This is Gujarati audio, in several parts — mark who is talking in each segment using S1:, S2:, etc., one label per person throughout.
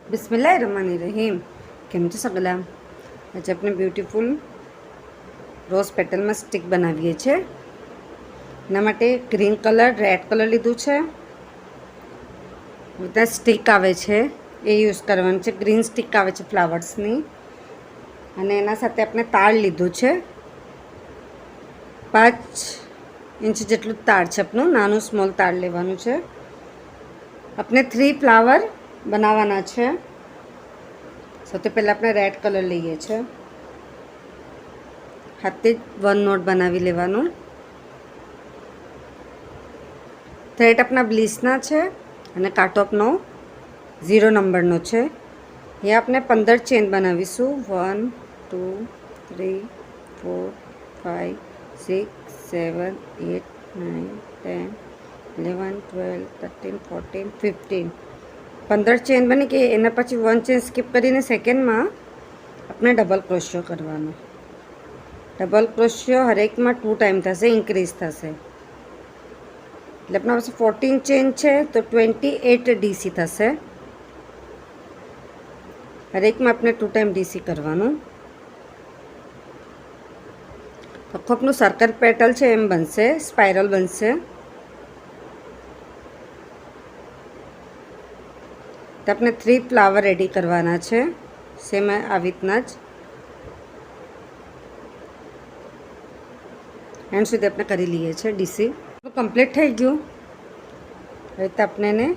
S1: बिस्मिल्लाहिर्रहमानिर्रहीम। केम छो सगला? आज अपने ब्यूटीफुल रोज पेटल में स्टिक बनावीए छे। एना माटे ग्रीन कलर रेड कलर लीधुं छे। बधा स्टिक आवे छे ए यूज करवानुं छे। ग्रीन स्टिक आवे छे फ्लावर्सनी अने एना साथे आपणे तार लीधुं छे। 5 इंच जेटलुं तार छे। आपनुं नानुं स्मॉल तार लेवानुं छे। अपने 3 फ्लावर बनावाना छे। सौथी पहला अपने रेड कलर लीए छे। हाथे 1 नोट बनावी लेवानुं। थ्रेड अपना ब्लीसना छे अने कांटो अपनो 0 नंबरनो छे। ये आपने 15 चेन बनावीशुं। 1 2 3 4 5 6 7 8 9 10 11 12 13 14 15 15 चेन बनी के एना पछी 1 चेन स्कीप करीने सेकंड में अपने डबल क्रोशियो करवानो। डबल क्रोशियो हर एक में 2 टाइम थशे, इंक्रीज थशे એટલે अपना पास 14 चेन है तो 28 डीसी थशे। हर एक में अपने 2 टाइम डीसी करवानो। आखो अपनो सर्कल पेटल है एम बनशे, स्पाइरल बनशे। तो अपने 3 फ्लावर रेडी करवाना है सेम आ रीतना ज एंड सुधी अपने करी लीए छे डीसी। तो कम्प्लीट थई गयुं। हवे तो अपने ने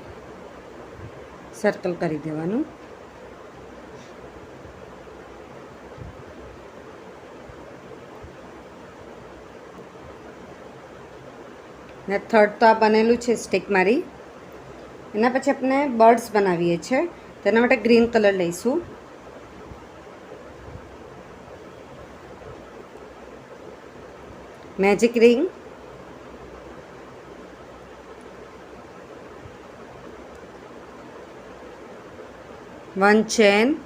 S1: सर्कल करी देवानुं। ने थर्ड तो आ बनेलू छे स्टिक मारी। एना पछी अपने बर्ड्स बनावीए छे। तेना माटे ग्रीन कलर लईशुं। Magic ring, one chain,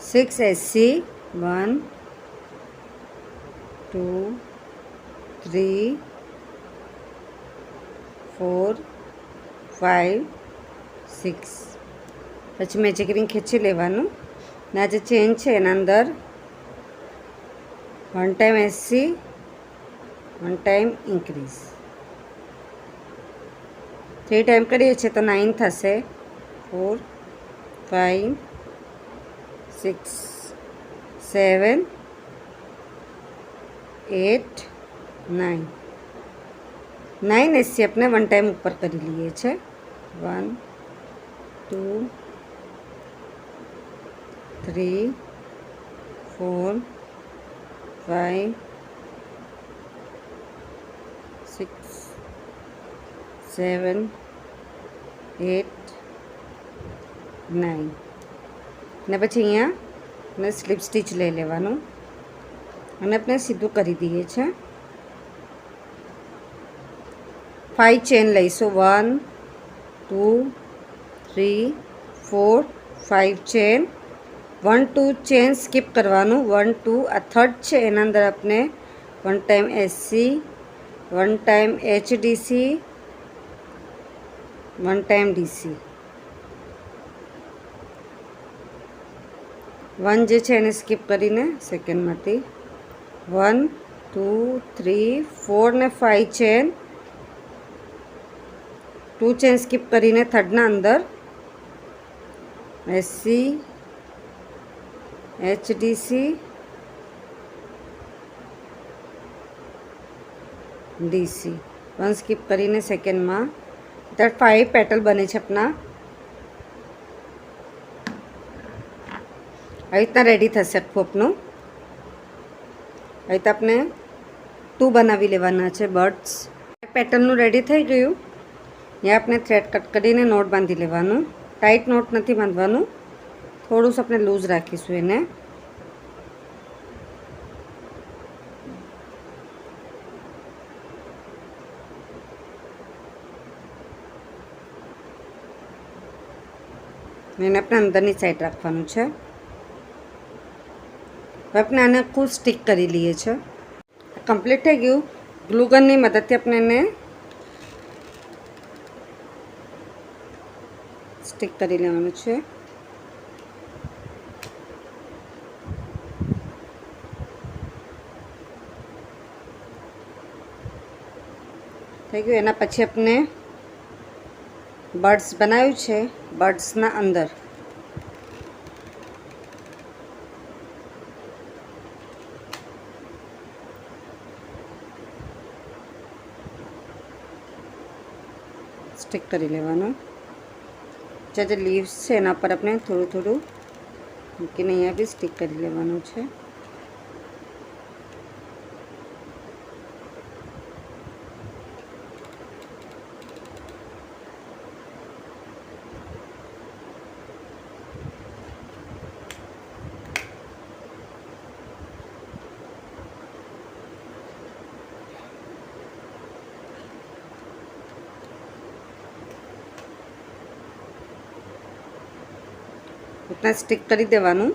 S1: 6 SC, 1 2 3 4 5 6 पछी मैजिक रिंग खेंची लेवानुं। ने आ जे चेन छे एना अंदर 1 time SC, 1 time increase. 3 time करिए छे तो 9 थशे। 4 5 6 7 8 9 9 SC अपने 1 टाइम ऊपर करी लीए छे। 1 2 3 4 5 6 7 8 9 ने पछी अहींया ने स्लीप स्टीच लई लेवानुं अने अपने सीधुं करी दीए छे। 5 चेन लईशुं। 1 2 3 4 5 चेन। 1 2 चेन स्कीप करवानुं। 1 2 आ थर्ड छे एना अंदर अपने 1 time SC, 1 time HDC, 1 time DC। 1 जे छे एने स्कीप करीने सेकंड मांथी 1 2 3 4 ने 5 चेन। 2 चेन स्कीप करीने थर्ड ना अंदर SC, HDC, DC। 1 स्कीप करीने सेकंड में तो 5 पेटल बने छे अपना। आ रीतना रेडी थशे आखुं आपनुं। हवे तो आपने 2 बनावी लेवाना छे बर्ड्स। पेटर्ननुं रेडी थई गयुं। या अपने थ्रेड कट करीने नोट बांधी लेवानुं। टाइट नोट नहीं बांधवानुं, थोड़ुं अपने लूज राखीशुं एने। एने अपने अंदरनी साइड राखवानुं छे। हवे अपने आने आखुं स्टिक करी लीए छे। कम्प्लीट थई गयुं। ग्लू गननी मददथी अपने एने સ્ટિક કરી લેવાનું છે. થઈ ગયું. એના પછી આપણે બર્ડ્સ બનાવ્યું છે. બર્ડ્સના અંદર સ્ટિક કરી લેવાનું. જે લીવ્સ છે એના પર આપણે થોડું થોડું મૂકીને અહીંયા બી સ્ટિક કરી લેવાનું છે. इतना स्टिक કરી દેવાનું.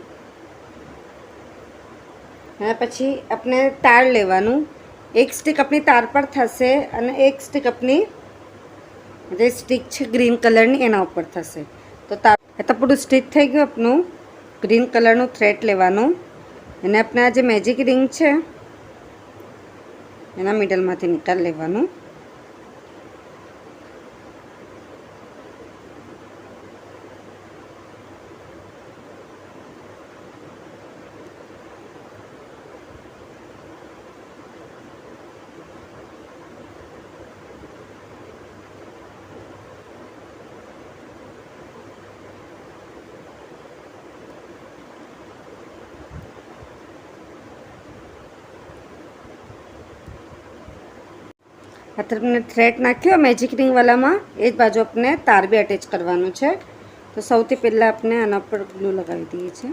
S1: અને પછી આપણે તાર લેવાનું. એક સ્ટિક આપણી તાર પર થશે અને એક સ્ટિક આપણી જે સ્ટિક છે ગ્રીન કલરની એના ઉપર થશે. તો તાર એ તો પૂરું સ્ટિક થઈ ગયું. આપણું ગ્રીન કલરનું થ્રેડ લેવાનું અને આપણે આ જે મેજિક રિંગ છે એના મિડલમાંથી નીકાળી લેવાનું. આપણે થ્રેડ નાખ્યો મેજિક રિંગ વાળામાં એ જ બાજુ આપણે તાર બી અટેચ કરવાનું છે. તો સૌથી પહેલાં આપણે આના પર ગ્લુ લગાવી દઈએ છીએ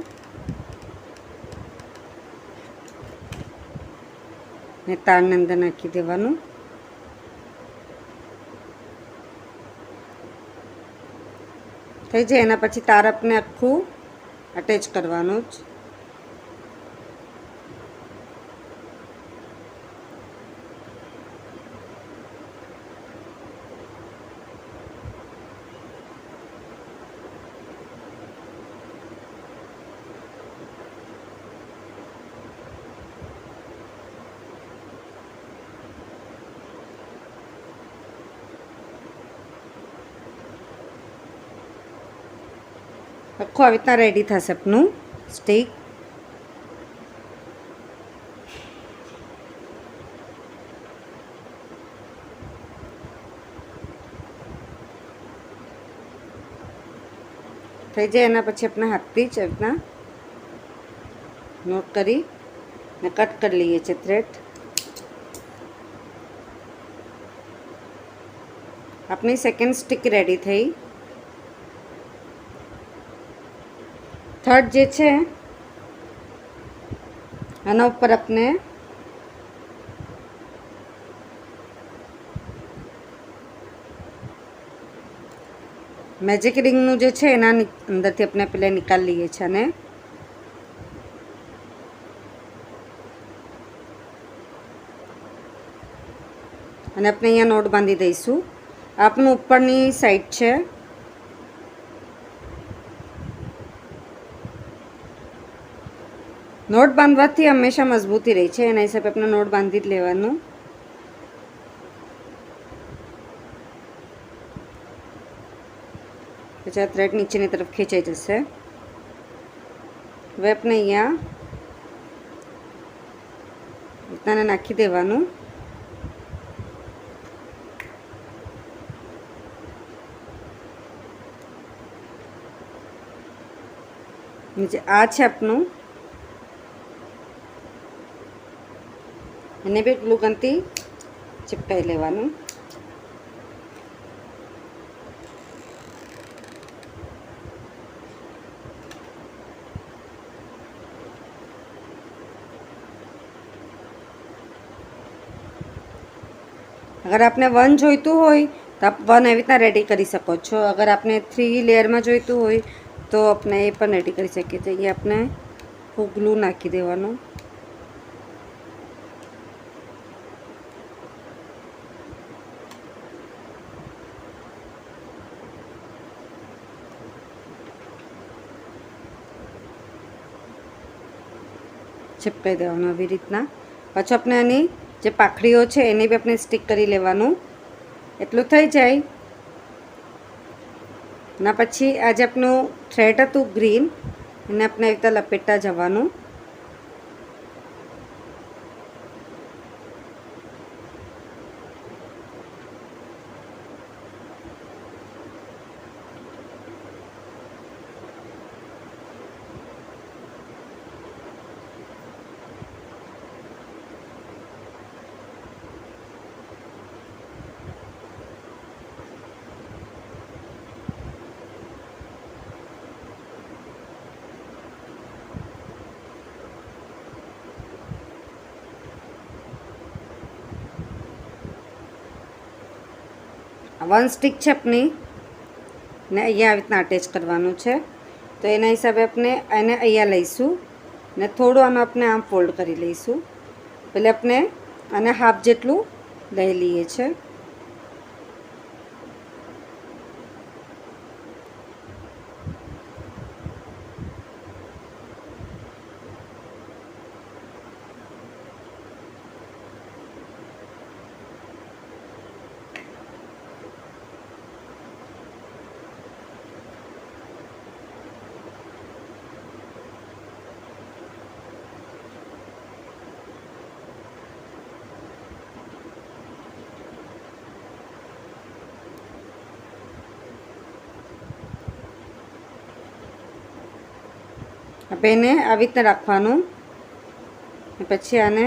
S1: ને તારને અંદર નાખી દેવાનું. થઈ જાય. એના પછી તાર આપણે આખું અટેચ કરવાનું જ. આખું આવી રીતના રેડી થશે આપનું સ્ટિક. થઈ જાય. એના પછી આપણે હાથથી જ આવી રીતના નોટ કરી ને કટ કરી લઈએ છીએ થ્રેડ. આપણી સેકન્ડ સ્ટિક રેડી થઈ. થર્ડ જે છે આના ઉપર આપણે મેજિક રિંગનું જે છે એના અંદરથી આપણે પહેલાં નિકાળી લઈએ છીએ અને આપણે અહીંયા નોટ બાંધી દઈશું. આપનું ઉપરની સાઈડ છે. નોટ બાંધવાથી હંમેશા મજબૂતી રહે છે. એના હિસાબે આપણે નોટ બાંધી જ લેવાનું. પછી આ થ્રેડ નીચેની તરફ ખેંચાઈ જશે. હવે આપણે અહીંયા રીતના નાખી દેવાનું. નીચે આ છે આપનું. એને બી ગ્લુ ગનથી ચિપકાઈ લેવાનું. अगर आपने 1 જોઈતું હોય તો આપ 1 એવી રીતના રેડી કરી શકો છો. અગર આપને 3 લેયરમાં જોઈતું હોય તો આપણે એ પણ રેડી કરી શકીએ છીએ. એ આપણે ગ્લુ નાખી દેવાનું. ચીપકાઈ દેવાનું આવી રીતના. પાછું આપણે આની જે પાખડીઓ છે એને બી આપણે સ્ટીક કરી લેવાનું. એટલું થઈ જાય એના પછી આજે આપણું થ્રેડ હતું ગ્રીન એને આપણે આવી રીતે લપેટતા જવાનું. વન સ્ટિક છે આપણી ને અહીંયા આવી રીતના અટેચ કરવાનું છે. તો એના હિસાબે આપણે એને અહીંયા લઈશું ને થોડું આનું આપણે આમ ફોલ્ડ કરી લઈશું. એટલે આપણે આને હાફ જેટલું લઈ લઈએ છે. આપણે એને આવી રીતના રાખવાનું. પછી આને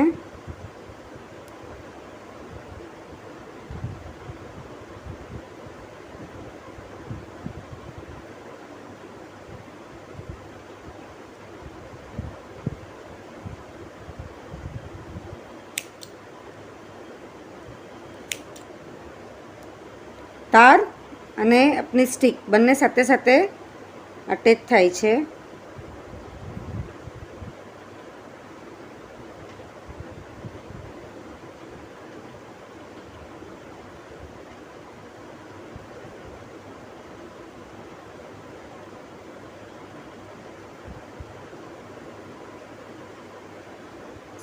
S1: તાર અને આપણી સ્ટીક બંને સાથે સાથે અટેચ થાય છે.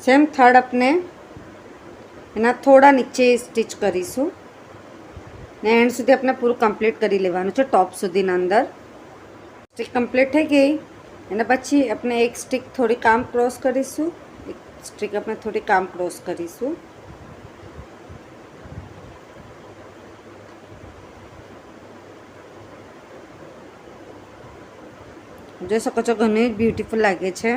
S1: સેમ થર્ડ આપણે એના થોડા નીચે સ્ટિચ કરીશું ને એન્ડ સુધી આપણે પૂરું કમ્પ્લીટ કરી લેવાનું છે ટોપ સુધીના અંદર. સ્ટિક કમ્પ્લીટ થઈ ગઈ એના પછી આપણે એક સ્ટિક થોડી કામ ક્રોસ કરીશું, એક સ્ટિક આપણે થોડી કામ ક્રોસ કરીશું. જોઈ શકો છો ઘણી બ્યુટીફુલ લાગે છે.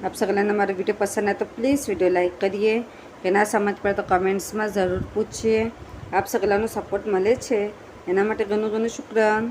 S1: आप सगळ्यांना हमारा वीडियो पसंद है तो प्लीज़ वीडियो लाइक करिए. कि ना समझ पड़े तो कमेंट्स में ज़रूर पूछिए. आप सगळ्यांनो सपोर्ट મળે છે એના માટે ઘણું ઘણું શુક્રાન.